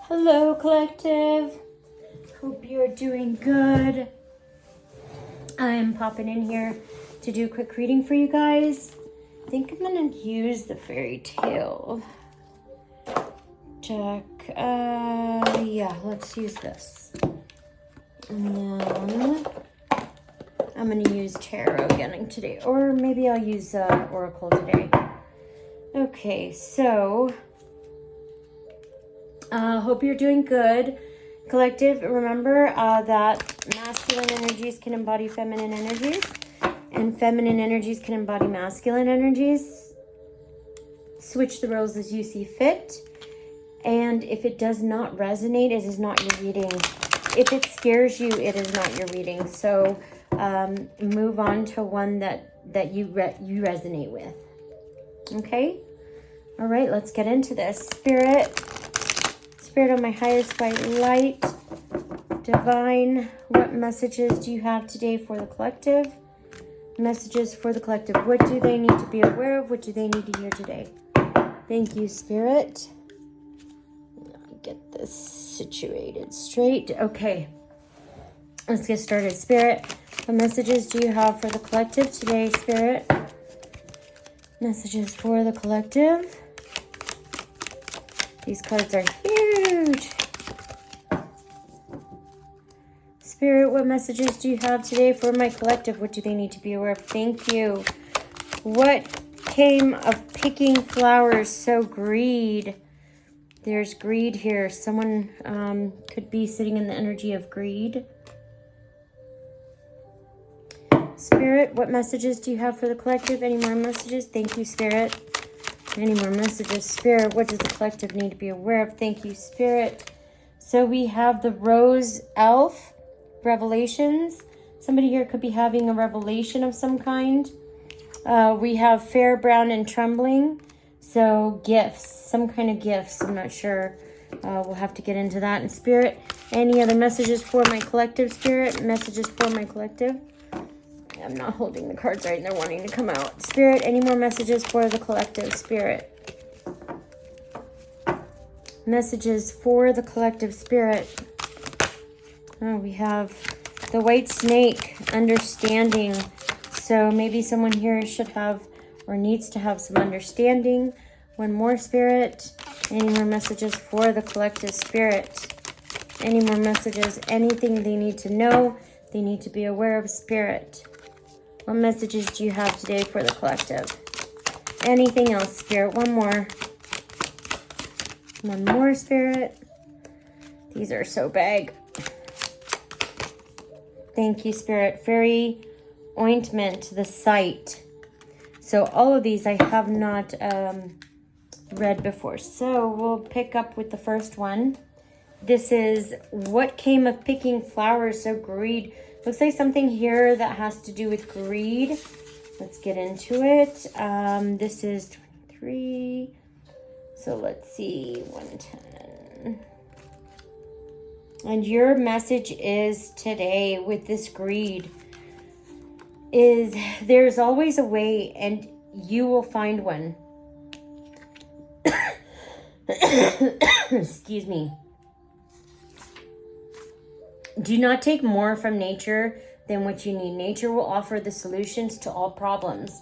Hello, collective. Hope you're doing good. I'm popping in here to do a quick reading for you guys. I think I'm gonna use the fairy tale deck. Yeah, let's use this. And then I'm gonna use tarot again today, or maybe I'll use oracle today. Okay, so hope you're doing good, collective. Remember that masculine energies can embody feminine energies, and feminine energies can embody masculine energies. Switch the roles as you see fit. And if it does not resonate, it is not your reading. If it scares you, it is not your reading. So move on to one that you resonate with. Okay? All right, let's get into this. Spirit of my highest white light, divine, what messages do you have today for the collective? Messages for the collective. What do they need to be aware of? What do they need to hear today? Thank you, Spirit. Get this situated straight. Okay, let's get started. Spirit, what messages do you have for the collective today, Spirit? Messages for the collective. These cards are huge. Spirit, what messages do you have today for my collective? What do they need to be aware of? Thank you. What came of picking flowers? So greed. There's greed here. Someone could be sitting in the energy of greed. Spirit, what messages do you have for the collective? Any more messages? Thank you, Spirit. Any more messages? Spirit, what does the collective need to be aware of? Thank you, Spirit. So we have the Rose Elf, revelations. Somebody here could be having a revelation of some kind. We have fair, brown, and trembling. So gifts, some kind of gifts. I'm not sure. We'll have to get into that. And Spirit, any other messages for my collective, Spirit? Messages for my collective? I'm not holding the cards right and they're wanting to come out. Spirit, any more messages for the collective, Spirit? Messages for the collective, Spirit. Oh, we have the white snake, understanding. So maybe someone here should have or needs to have some understanding. One more, Spirit. Any more messages for the collective, Spirit? Any more messages? Anything they need to know, they need to be aware of, Spirit? What messages do you have today for the collective? Anything else, Spirit? One more. One more, Spirit. These are so big. Thank you, Spirit. Fairy ointment, the sight. So all of these I have not read before. So we'll pick up with the first one. This is what came of picking flowers. So greed. Looks like something here that has to do with greed. Let's get into it. This is 23. So let's see, 110. And your message is today with this greed is there's always a way and you will find one. Excuse me. Do not take more from nature than what you need. Nature will offer the solutions to all problems.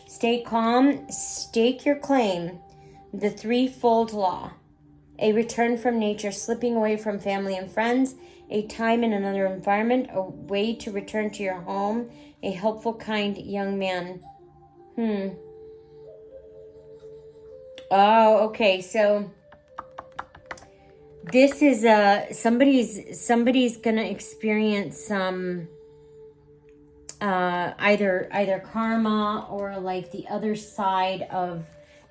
Stay calm, stake your claim. The threefold law. A return from nature, slipping away from family and friends, a time in another environment, a way to return to your home, a helpful, kind young man. Oh, okay. So this is somebody's gonna experience some either karma or like the other side of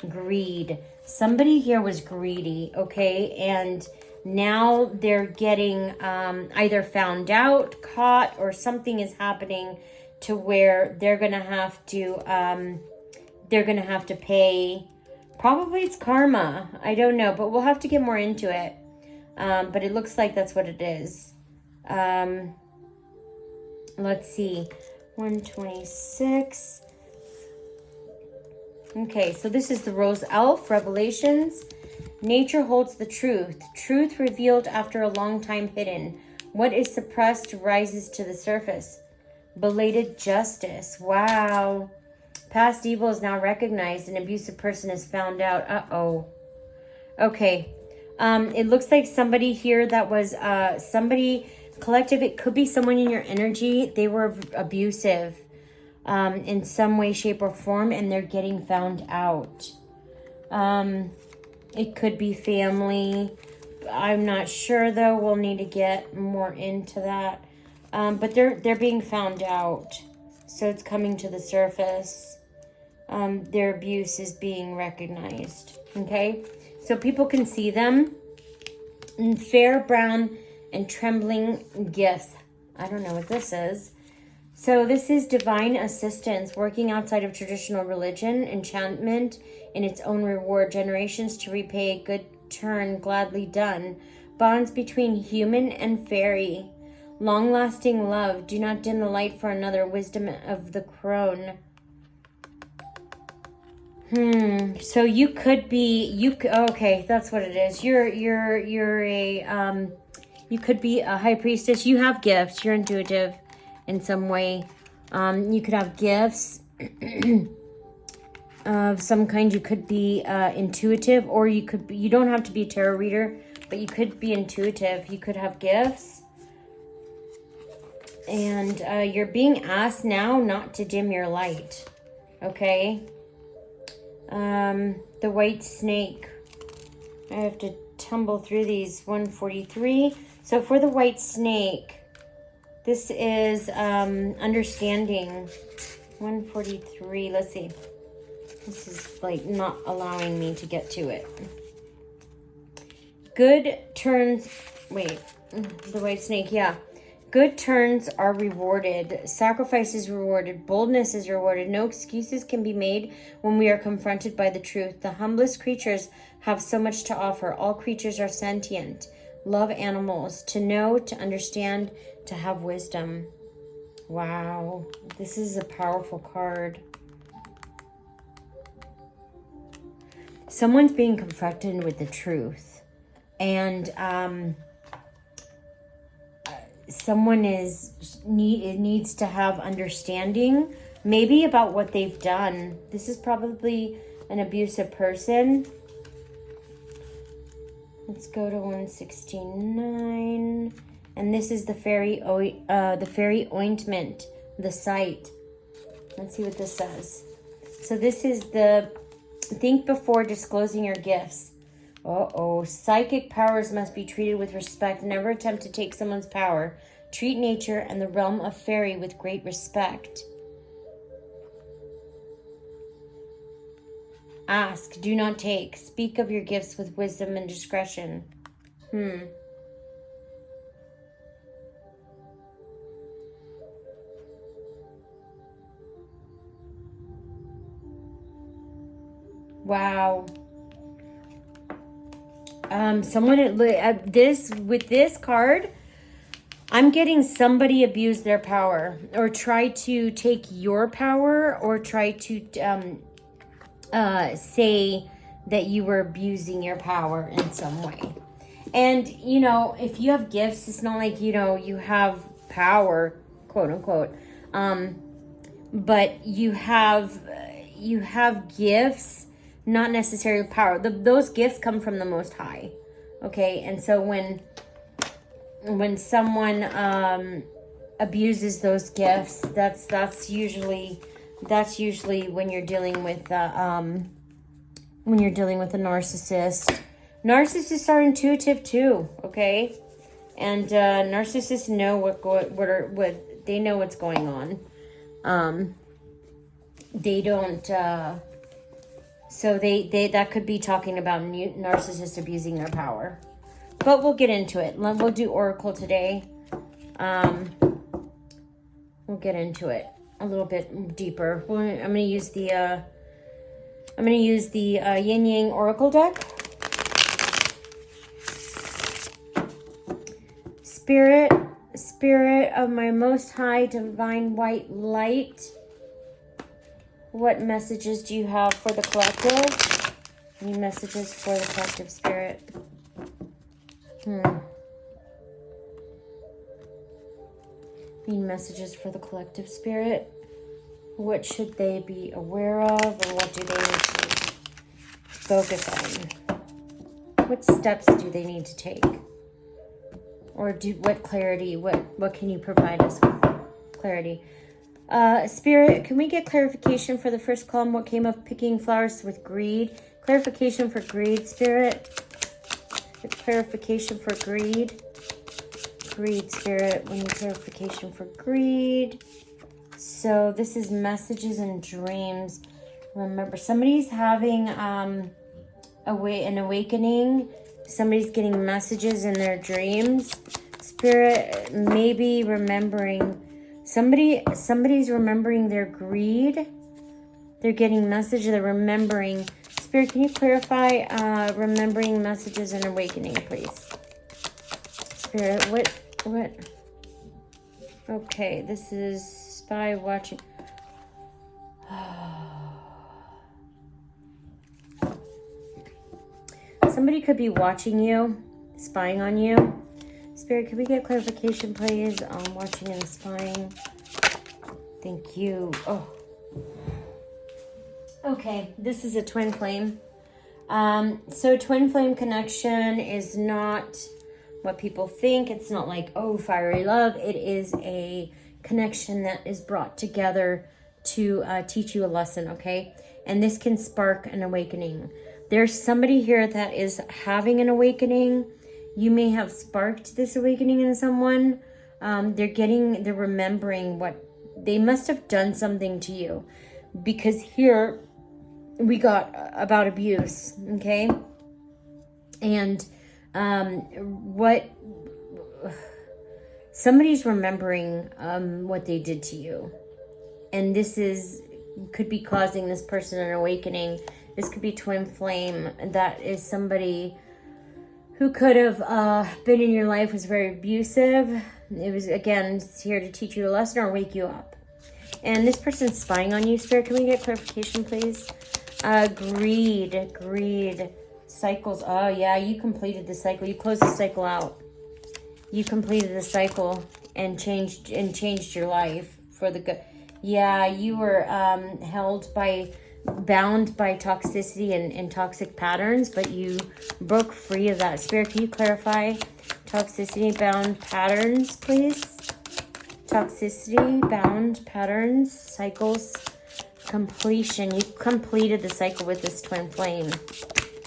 greed. Somebody here was greedy, okay, and now they're getting either found out, caught, or something is happening to where they're gonna have to pay. Probably it's karma. I don't know, but we'll have to get more into it. But it looks like that's what it is. Let's see. 126. Okay, so this is the Rose Elf, Revelations. Nature holds the truth. Truth revealed after a long time hidden. What is suppressed rises to the surface. Belated justice. Wow. Past evil is now recognized. An abusive person is found out. Uh-oh. Okay. It looks like somebody here that was somebody collective. It could be someone in your energy. They were abusive in some way, shape, or form, and they're getting found out. It could be family. I'm not sure though. We'll need to get more into that. But they're being found out. So it's coming to the surface. Their abuse is being recognized. Okay? So people can see them. And fair, brown, and trembling gifts. I don't know what this is. So this is divine assistance, working outside of traditional religion, enchantment in its own reward, generations to repay a good turn gladly done, bonds between human and fairy, long-lasting love, do not dim the light for another, wisdom of the crone. So you could be, okay, that's what it is. You're a, you could be a high priestess. You have gifts. You're intuitive in some way. You could have gifts of some kind. You could be intuitive, or you could be, you don't have to be a tarot reader, but you could be intuitive. You could have gifts. And you're being asked now not to dim your light. Okay? The white snake. I have to tumble through these. 143. So for the white snake, this is understanding. 143. Let's see. This is like not allowing me to get to it. Good turns. Wait. The white snake. Yeah. Good turns are rewarded. Sacrifice is rewarded. Boldness is rewarded. No excuses can be made when we are confronted by the truth. The humblest creatures have so much to offer. All creatures are sentient. Love animals. To know, to understand, to have wisdom. Wow. This is a powerful card. Someone's being confronted with the truth. And, someone needs to have understanding, maybe about what they've done. This is probably an abusive person. Let's go to 169, and this is the fairy ointment, the sight. Let's see what this says. So this is the think before disclosing your gifts. Psychic powers must be treated with respect. Never attempt to take someone's power. Treat nature and the realm of fairy with great respect. Ask, do not take. Speak of your gifts with wisdom and discretion. Wow. Someone with this card, I'm getting somebody abuse their power or try to take your power or try to say that you were abusing your power in some way. And, you know, if you have gifts, it's not like, you know, you have power, quote unquote. But you have gifts, not necessarily power. Those gifts come from the Most High. Okay, and so when someone abuses those gifts, that's usually when you're dealing with a narcissist. Narcissists are intuitive too, okay? And narcissists know what they know what's going on. They don't. So they that could be talking about narcissists abusing their power. But we'll get into it. We'll do Oracle today. We'll get into it a little bit deeper. I'm going to use the Yin Yang Oracle deck. Spirit of my Most High Divine White Light. What messages do you have for the collective? Need messages for the collective spirit. Need messages for the collective spirit. What should they be aware of, or what do they need to focus on? What steps do they need to take? Or what clarity, what can you provide us with? Clarity. Spirit, can we get clarification for the first column? What came of picking flowers with greed? Clarification for greed, Spirit. Clarification for greed. Greed, Spirit. We need clarification for greed. So this is messages and dreams. Remember, somebody's having an awakening. Somebody's getting messages in their dreams. Spirit, maybe remembering. Somebody's remembering their greed. They're getting messages. They're remembering. Spirit, can you clarify remembering messages and awakening, please? Spirit, what? Okay, this is spy watching. Somebody could be watching you, spying on you. Spirit, could we get clarification, please, on watching and spying? Thank you. Oh. Okay, this is a twin flame. So twin flame connection is not what people think. It's not like, oh, fiery love. It is a connection that is brought together to teach you a lesson, okay? And this can spark an awakening. There's somebody here that is having an awakening. You may have sparked this awakening in someone. They're remembering what they must have done something to you, because here we got about abuse, okay? And what somebody's remembering what they did to you, and this could be causing this person an awakening. This could be twin flame. That is somebody who could have been in your life, was very abusive. It was, again, it's here to teach you a lesson or wake you up. And this person's spying on you, Spirit. Can we get clarification, please? Greed, cycles. Oh, yeah, you completed the cycle. You closed the cycle out. You completed the cycle and changed your life for the good. Yeah, you were bound by toxicity and toxic patterns, but you broke free of that. Spirit, can you clarify toxicity bound patterns, please? Toxicity bound patterns, cycles, completion. You completed the cycle with this twin flame.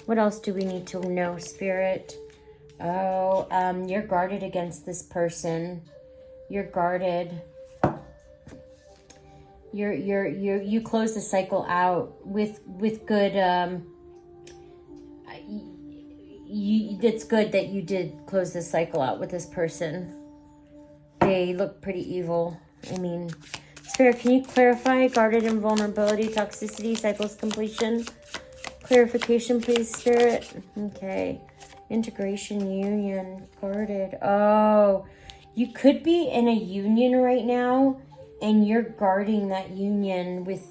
What else do we need to know, Spirit? Oh, you're guarded against this person. You're guarded. You close the cycle out with good. It's good that you did close the cycle out with this person. They look pretty evil. I mean, Spirit, can you clarify guarded invulnerability, toxicity, cycles completion? Clarification, please, Spirit. Okay. Integration, union, guarded. Oh, you could be in a union right now, and you're guarding that union with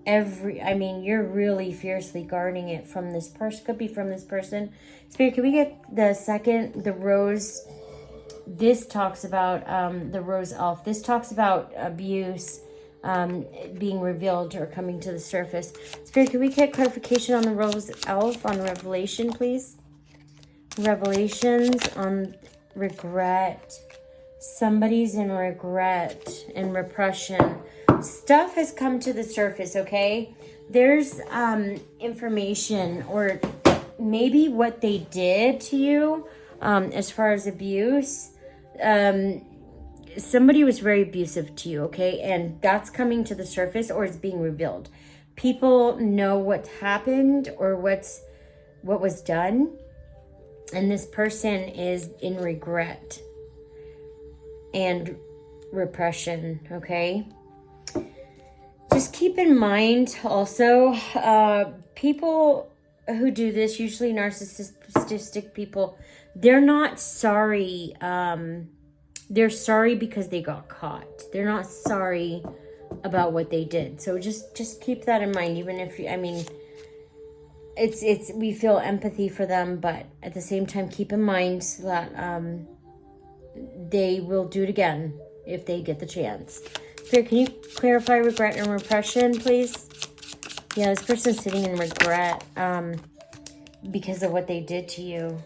you're really fiercely guarding it from this person. Could be from this person. Spirit, can we get the rose? This talks about the rose elf. This talks about abuse being revealed or coming to the surface. Spirit, can we get clarification on the rose elf on Revelation, please? Revelations on regret. Somebody's in regret and repression. Stuff has come to the surface, okay? There's information, or maybe what they did to you as far as abuse. Somebody was very abusive to you, okay? And that's coming to the surface, or it's being revealed. People know what happened or what was done. And this person is in regret and repression, okay? Just keep in mind also, people who do this, usually narcissistic people, they're not sorry. They're sorry because they got caught. They're not sorry about what they did. So just keep that in mind, even if we feel empathy for them, but at the same time, keep in mind that they will do it again if they get the chance. Spirit, can you clarify regret and repression, please? Yeah, this person's sitting in regret because of what they did to you.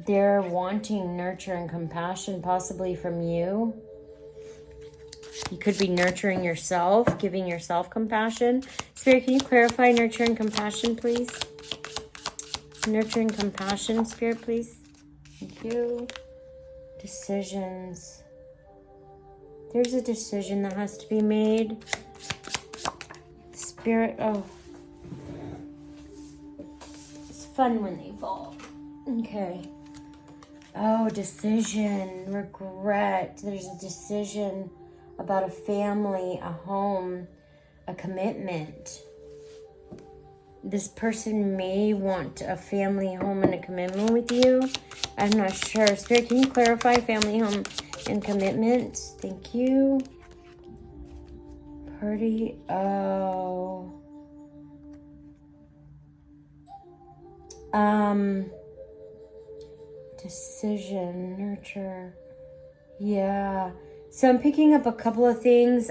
They're wanting nurture and compassion, possibly from you. You could be nurturing yourself, giving yourself compassion. Spirit, can you clarify nurture and compassion, please? Nurture and compassion, Spirit, please. Thank you. Decisions. There's a decision that has to be made. Spirit, oh. It's fun when they fall. Okay. Oh, decision, regret. There's a decision about a family, a home, a commitment. This person may want a family, home, and a commitment with you. I'm not sure. Spirit, can you clarify family, home, and commitment? Thank you. Party. Oh. Decision, nurture. Yeah. So I'm picking up a couple of things.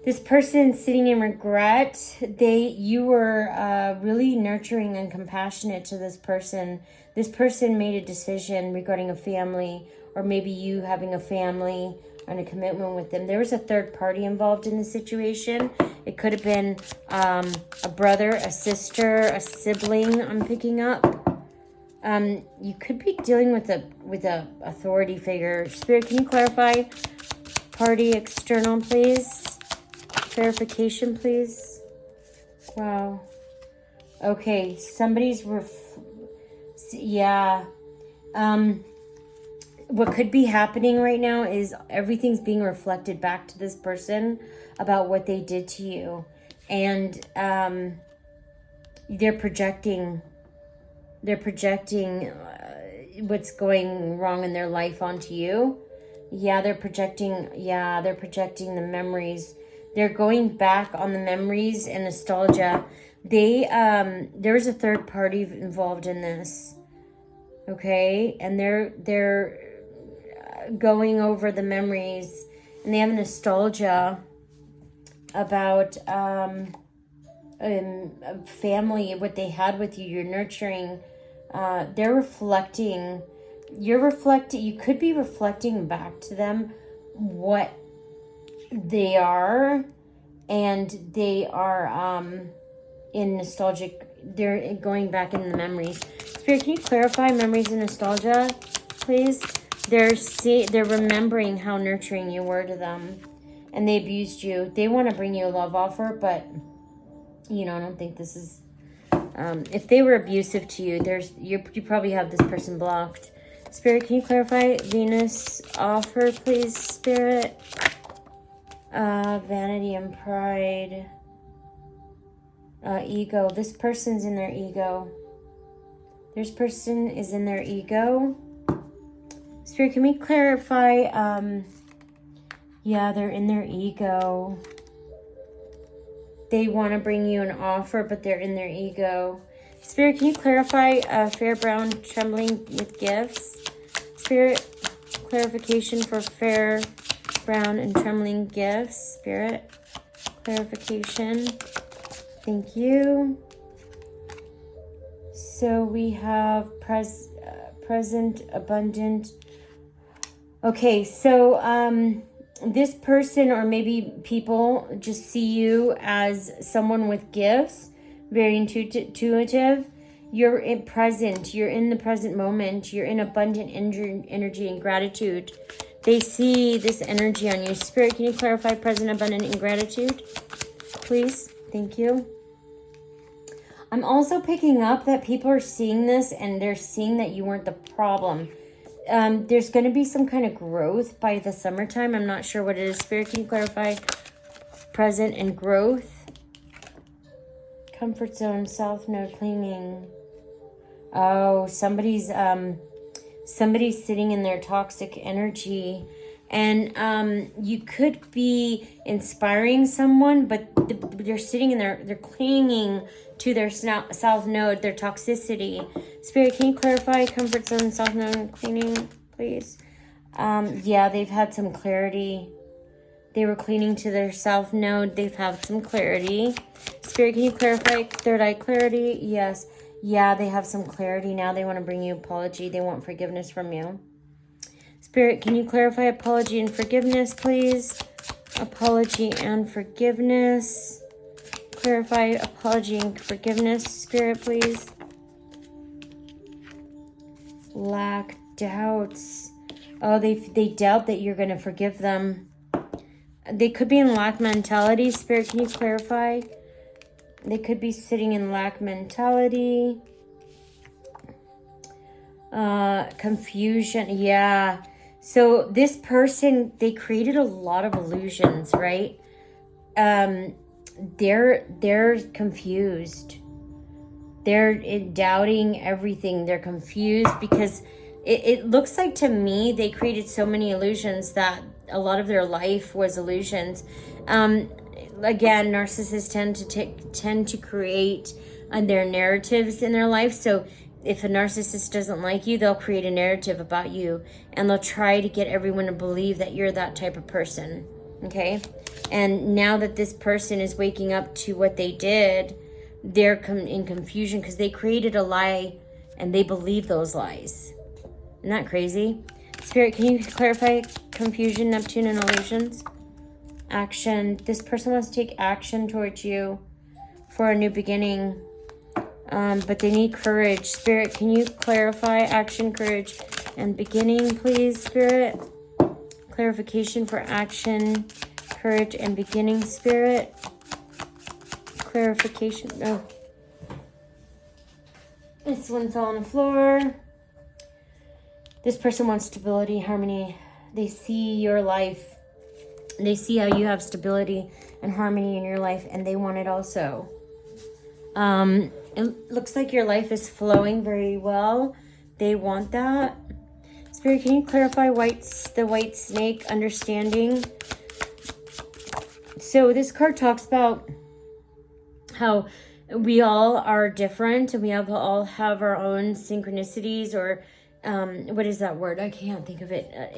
This person sitting in regret, you were really nurturing and compassionate to this person. This person made a decision regarding a family, or maybe you having a family and a commitment with them. There was a third party involved in the situation. It could have been a brother, a sister, a sibling. I'm picking up. You could be dealing with a authority figure. Spirit, can you clarify party external, please? Clarification, please. Wow. Okay, somebody's yeah. What could be happening right now is everything's being reflected back to this person about what they did to you, and they're projecting what's going wrong in their life onto you. Yeah, they're projecting the memories. They're going back on the memories and nostalgia. There's a third party involved in this. Okay, and they're going over the memories, and they have nostalgia about family, what they had with you. You're nurturing. They're reflecting. You could be reflecting back to them what they are, and they are in nostalgic. They're going back in the memories. Spirit, can you clarify memories and nostalgia, please? They're remembering how nurturing you were to them, and they abused you. They want to bring you a love offer, but I don't think this is. If they were abusive to you, you probably have this person blocked. Spirit, can you clarify Venus offer, please? Spirit, vanity and pride, ego. This person's in their ego. This person is in their ego. Spirit, can we clarify? Yeah, they're in their ego. They want to bring you an offer, but they're in their ego. Spirit, can you clarify fair, brown, trembling with gifts? Spirit, clarification for fair, brown, and trembling gifts. Spirit, clarification. Thank you. So we have present, abundant. Okay, so this person, or maybe people, just see you as someone with gifts, very intuitive. You're in the present moment. You're in abundant energy and gratitude. They see this energy on you. Spirit, can you clarify present, abundant, and gratitude, please? Thank you. I'm also picking up that people are seeing this, and they're seeing that you weren't the problem. There's going to be some kind of growth by the summertime. I'm not sure what it is. Spirit, can you clarify present and growth? Comfort zone, south node, clinging. Oh, somebody's sitting in their toxic energy. And you could be inspiring someone, but they're sitting in there, they're clinging to their south node, their toxicity. Spirit, can you clarify comfort zone, south node cleaning, please? Yeah, they've had some clarity. They were cleaning to their south node. They've had some clarity. Spirit, can you clarify third eye clarity? Yes. Yeah, they have some clarity now. They want to bring you apology. They want forgiveness from you. Spirit, can you clarify apology and forgiveness, please? Apology and forgiveness. Clarify apology and forgiveness, Spirit, please. Lack, doubts. Oh, they doubt that you're going to forgive them. They could be in lack mentality. Spirit, can you clarify? They could be sitting in lack mentality. Confusion. Yeah. So this person, they created a lot of illusions, right? They're confused. They're doubting everything. They're confused because it looks like to me they created so many illusions that a lot of their life was illusions. Again, narcissists tend to create their narratives in their life. So if a narcissist doesn't like you, they'll create a narrative about you, and they'll try to get everyone to believe that you're that type of person. Okay? And now that this person is waking up to what they did, they're in confusion because they created a lie and they believe those lies. Isn't that crazy? Spirit, can you clarify confusion, Neptune, and illusions? Action. This person wants to take action towards you for a new beginning. But they need courage. Spirit, can you clarify action, courage, and beginning, please, Spirit? Clarification for action, courage, and beginning, Spirit. Clarification. Oh. This one fell on the floor. This person wants stability, harmony. They see your life. They see how you have stability and harmony in your life, and they want it also. It looks like your life is flowing very well. They want that. Spirit, can you clarify the white snake understanding? So this card talks about how we all are different and we all have our own synchronicities, or what is that word? I can't think of it. I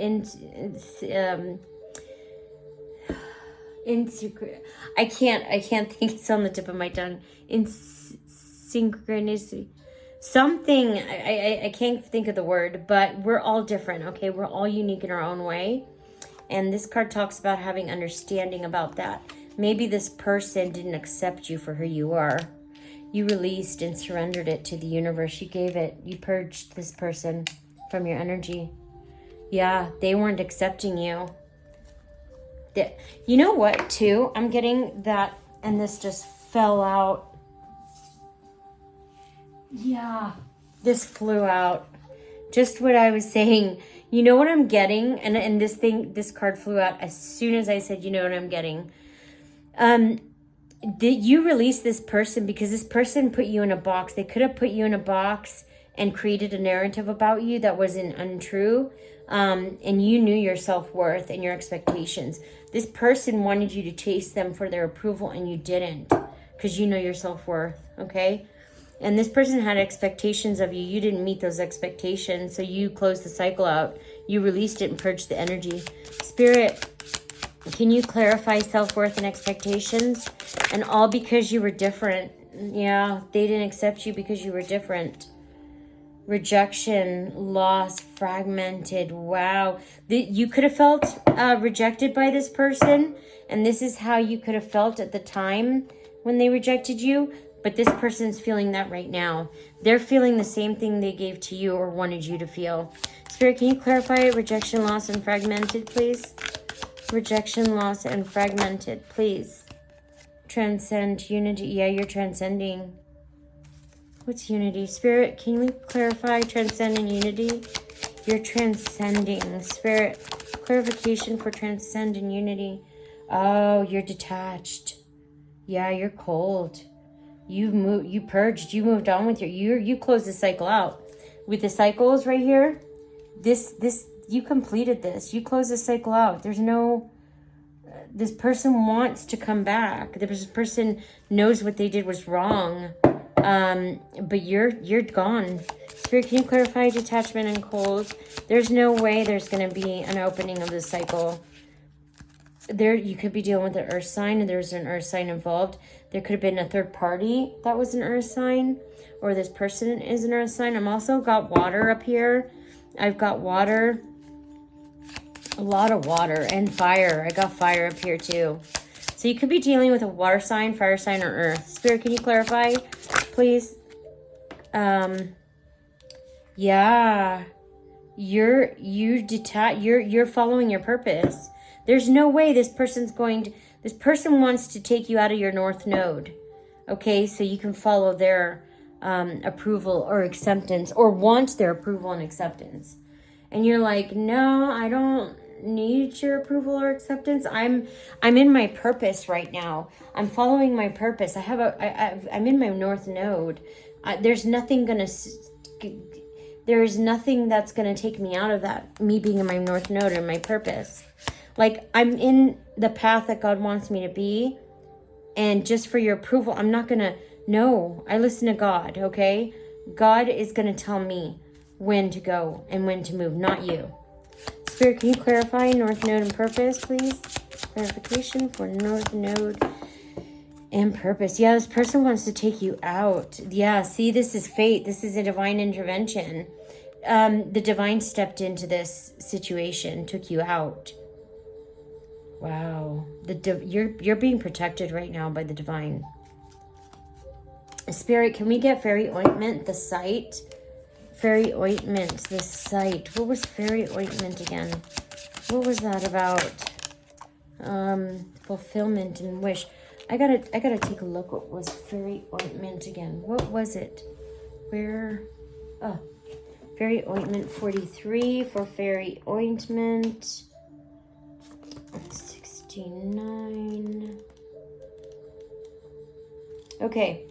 can't think. It's on the tip of my tongue. Synchronicity. Something, I can't think of the word, but we're all different, okay? We're all unique in our own way. And this card talks about having understanding about that. Maybe this person didn't accept you for who you are. You released and surrendered it to the universe. You gave it. You purged this person from your energy. Yeah, they weren't accepting you. You know what, too? I'm getting that, and this just fell out. Yeah, this flew out. Just what I was saying. You know what I'm getting? And this card flew out as soon as I said, you know what I'm getting. Did you release this person because this person put you in a box? They could have put you in a box and created a narrative about you that wasn't untrue. And you knew your self-worth and your expectations. This person wanted you to chase them for their approval, and you didn't, because you know your self-worth, okay? And this person had expectations of you. You didn't meet those expectations, so you closed the cycle out. You released it and purged the energy. Spirit, can you clarify self-worth and expectations? And all because you were different. Yeah, they didn't accept you because you were different. Rejection, loss, fragmented. Wow. You could have felt rejected by this person, and this is how you could have felt at the time when they rejected you. But this person's feeling that right now. They're feeling the same thing they gave to you or wanted you to feel. Spirit, can you clarify rejection, loss, and fragmented, please? Rejection, loss, and fragmented, please. Transcend, unity. Yeah, you're transcending. What's unity? Spirit, can we clarify transcend and unity? You're transcending. Spirit, clarification for transcend and unity. Oh, you're detached. Yeah, you're cold. You purged, you moved on with you closed the cycle out. With the cycles right here, this you completed this. You closed this cycle out. There's no, this person wants to come back. This person knows what they did was wrong. But you're gone. Spirit, can you clarify detachment and cold? There's no way there's going to be an opening of this cycle. There, you could be dealing with an earth sign, and there's an earth sign involved. There could have been a third party that was an earth sign, or this person is an earth sign. I'm also got water up here. I've got water, a lot of water, and fire. I got fire up here too. So you could be dealing with a water sign, fire sign, or earth. Spirit, can you clarify, please? Yeah, you're following your purpose. There's no way this person wants to take you out of your north node. Okay, so you can follow their approval or acceptance, or want their approval and acceptance. And you're like, no, I don't need your approval or acceptance. I'm in my purpose right now. I'm following my purpose. I'm in my north node. There's nothing that's gonna take me out of that, me being in my north node and my purpose. Like, I'm in the path that God wants me to be, and just for your approval, I'm not gonna, no, I listen to God, okay? God is gonna tell me when to go and when to move, not you. Spirit, can you clarify North Node and purpose, please? Clarification for North Node and purpose. Yeah, this person wants to take you out. Yeah, see, this is fate. This is a divine intervention. The divine stepped into this situation, took you out. Wow. You're being protected right now by the divine. Spirit, can we get fairy ointment, the site? Fairy ointment, the site. What was fairy ointment again? What was that about? Fulfillment and wish. I gotta take a look. What was fairy ointment again? What was it? Where? Oh, fairy ointment 43 for fairy ointment. 69. Okay.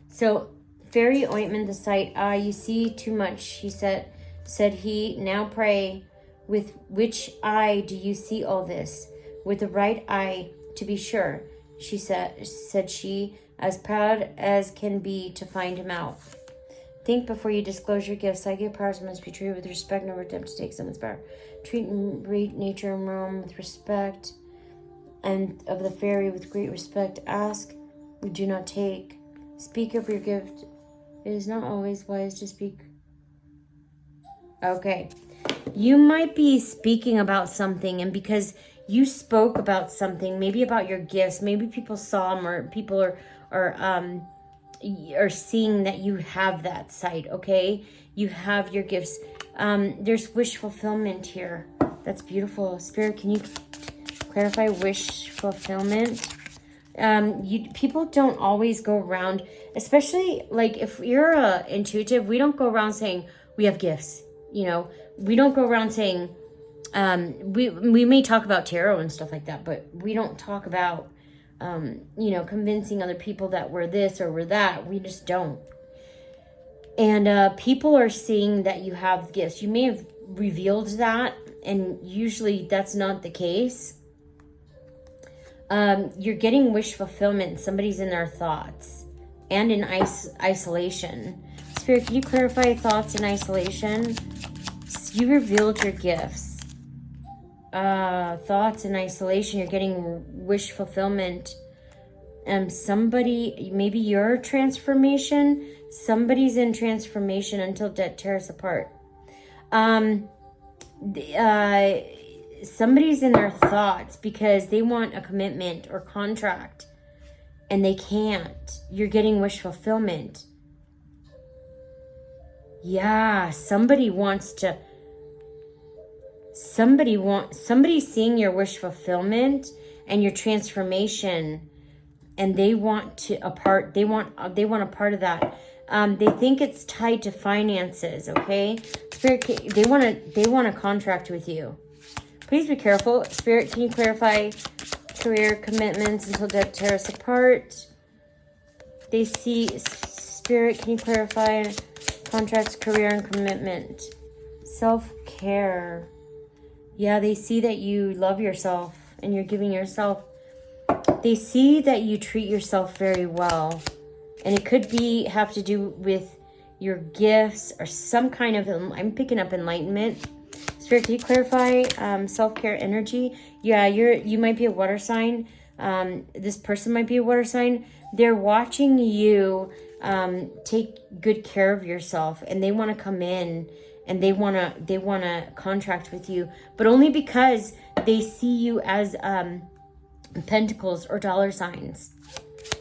So, fairy ointment, the site. You see too much, he said he. Now pray. With which eye do you see all this? With the right eye, to be sure, she said she, as proud as can be to find him out. Think before you disclose your gifts. Psychic powers must be treated with respect, never attempt to take someone's power. Treat and rate nature and realm with respect, and of the fairy with great respect. Ask, we do not take. Speak of your gift. It is not always wise to speak. Okay. You might be speaking about something, and because you spoke about something, maybe about your gifts, maybe people saw them, or people are seeing that you have that sight, okay? You have your gifts. There's wish fulfillment here. That's beautiful. Spirit, can you clarify wish fulfillment? People don't always go around, especially like if you're intuitive, we don't go around saying we have gifts, you know. We don't go around saying, we may talk about tarot and stuff like that, but we don't talk about, convincing other people that we're this or we're that. We just don't. And people are seeing that you have gifts. You may have revealed that, and usually that's not the case. You're getting wish fulfillment. Somebody's in their thoughts and in isolation. Spirit, can you clarify thoughts in isolation? You revealed your gifts. Thoughts in isolation. You're getting wish fulfillment. Somebody, maybe your transformation. Somebody's in transformation until death tears apart. Somebody's in their thoughts because they want a commitment or contract and they can't. You're getting wish fulfillment. Yeah, somebody's seeing your wish fulfillment and your transformation, and they want a part of that. They think it's tied to finances, okay? Spirit, they want a contract with you. Please be careful. Spirit, can you clarify career commitments until death tears us apart? They see, Spirit, can you clarify contracts, career, and commitment. Self-care. Yeah, they see that you love yourself and you're giving yourself. They see that you treat yourself very well. And it could have to do with your gifts or some kind of, I'm picking up enlightenment. Spirit, can you clarify self-care energy? Yeah, you might be a water sign. This person might be a water sign. They're watching you take good care of yourself, and they want to come in and they want to contract with you, but only because they see you as pentacles or dollar signs.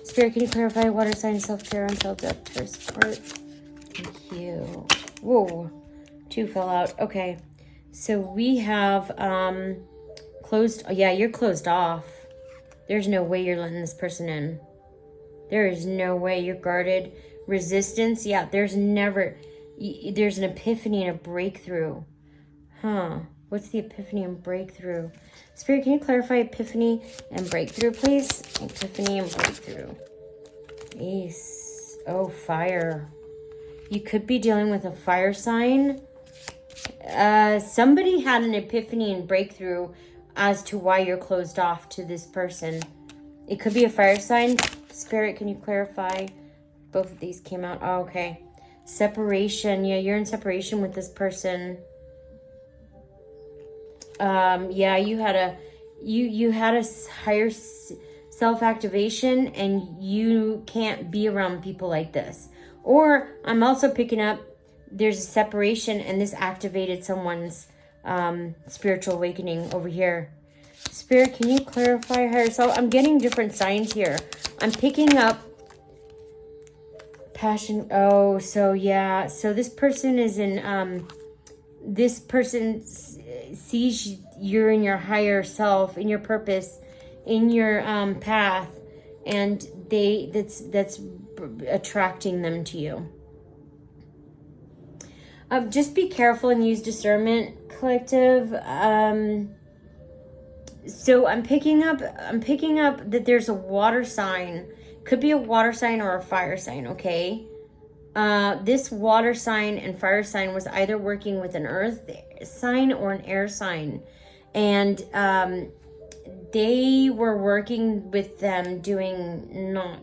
Spirit, can you clarify water sign self-care until death for support? Thank you. Whoa, 2 fell out. Okay, so we have closed. Yeah, you're closed off. There's no way you're letting this person in. There is no way. You're guarded. Resistance. Yeah, there's an epiphany and a breakthrough. Huh. What's the epiphany and breakthrough? Spirit, can you clarify epiphany and breakthrough, please? Epiphany and breakthrough. Ace. Oh, fire. You could be dealing with a fire sign. Somebody had an epiphany and breakthrough as to why you're closed off to this person. It could be a fire sign. Spirit, can you clarify? Both of these came out. Oh, okay. Separation. Yeah, you're in separation with this person. Yeah, you had a higher self-activation, and you can't be around people like this. Or I'm also picking up there's a separation, and this activated someone's spiritual awakening over here. Spirit, can you clarify her? So I'm getting different signs here. I'm picking up passion. Oh, so yeah. So this person is in, this person sees you're in your higher self, in your purpose, in your path, and that's attracting them to you. Just be careful and use discernment, collective. So I'm picking up that there's a water sign. Could be a water sign or a fire sign, okay? This water sign and fire sign was either working with an earth sign or an air sign. And they were working with them not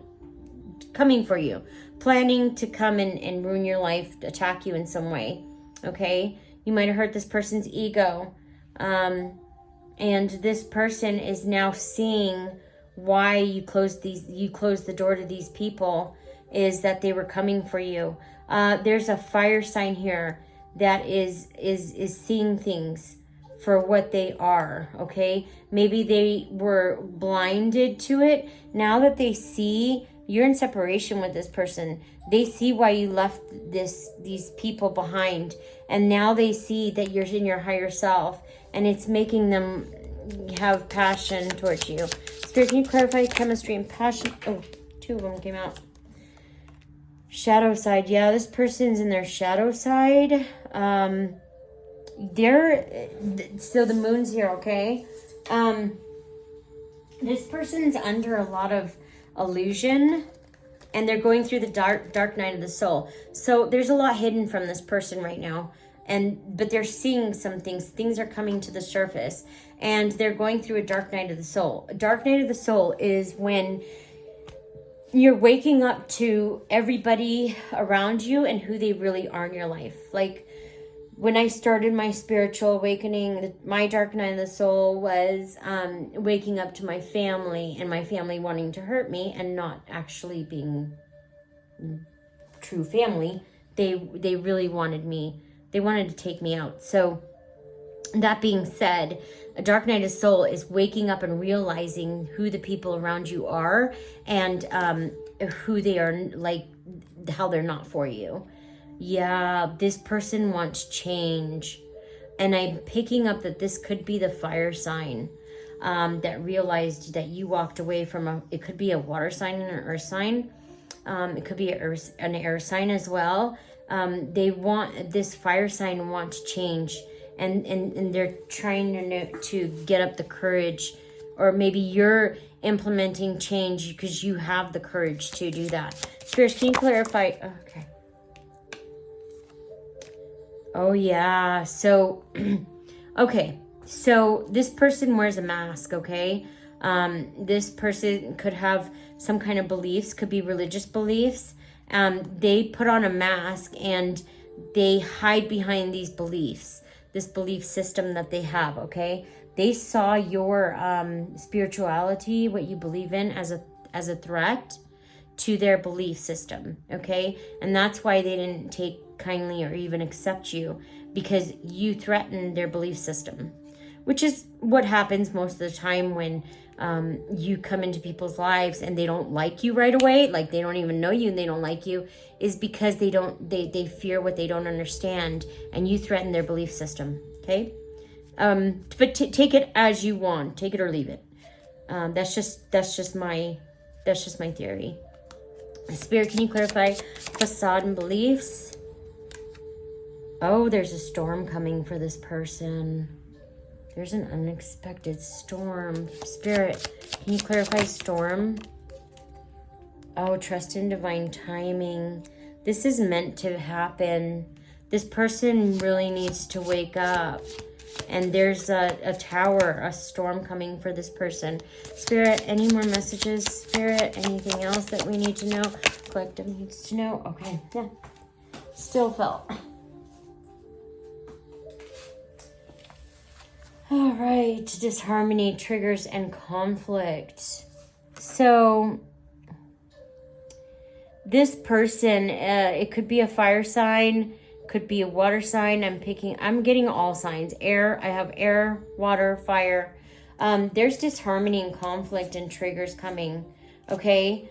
coming for you. Planning to come and ruin your life, attack you in some way, okay? You might have hurt this person's ego. And this person is now seeing why you closed the door to these people, is that they were coming for you. There's a fire sign here that is seeing things for what they are, okay? Maybe they were blinded to it. Now that they see you're in separation with this person, they see why you left these people behind, and now they see that you're in your higher self, and it's making them have passion towards you. Spirit, can you clarify chemistry and passion? Oh, 2 of them came out. Shadow side. Yeah, this person's in their shadow side. So the moon's here, okay? This person's under a lot of illusion, and they're going through the dark night of the soul. So there's a lot hidden from this person right now, but they're seeing some things are coming to the surface, and they're going through a dark night of the soul. A dark night of the soul is when you're waking up to everybody around you and who they really are in your life. Like when I started my spiritual awakening, my dark night of the soul was waking up to my family, and my family wanting to hurt me and not actually being true family. They really wanted me. They wanted to take me out. So that being said, a dark night of soul is waking up and realizing who the people around you are, and who they are, like how they're not for you. Yeah, this person wants change. And I'm picking up that this could be the fire sign that realized that you walked away from it could be a water sign and an earth sign. It could be an air sign as well. This fire sign wants change. And they're trying to get up the courage, or maybe you're implementing change because you have the courage to do that. Spirit, can you clarify? Okay. Oh, yeah. So, okay. So this person wears a mask, okay? This person could have some kind of beliefs, could be religious beliefs. They put on a mask and they hide behind these beliefs, this belief system that they have, okay? They saw your spirituality, what you believe in, as a threat to their belief system, okay? And that's why they didn't take kindly or even accept you, because you threatened their belief system, which is what happens most of the time when you come into people's lives and they don't like you right away, like they don't even know you and they don't like you, is because they fear what they don't understand, and you threaten their belief system, okay? But take it as you want, take it or leave it. That's just my theory. Spirit, can you clarify facade and beliefs? Oh, there's a storm coming for this person. There's an unexpected storm. Spirit, can you clarify storm? Oh, trust in divine timing. This is meant to happen. This person really needs to wake up. And there's a tower, a storm coming for this person. Spirit, any more messages? Spirit, anything else that we need to know? Collective needs to know? Okay, yeah. Still felt. All right, disharmony, triggers, and conflict. So this person, it could be a fire sign, could be a water sign. I'm getting all signs. Air, I have air, water, fire. There's disharmony and conflict and triggers coming, okay?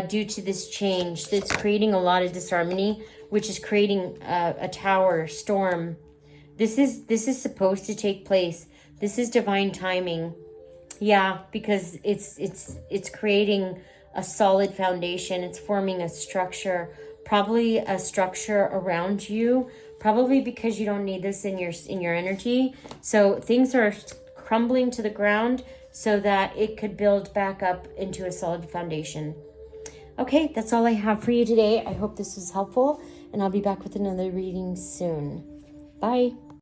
Due to this change that's creating a lot of disharmony, which is creating a tower, storm. This is supposed to take place. This is divine timing. Yeah, because it's creating a solid foundation. It's forming a structure, probably a structure around you, probably because you don't need this in your energy. So things are crumbling to the ground so that it could build back up into a solid foundation. Okay, that's all I have for you today. I hope this was helpful, and I'll be back with another reading soon. Bye.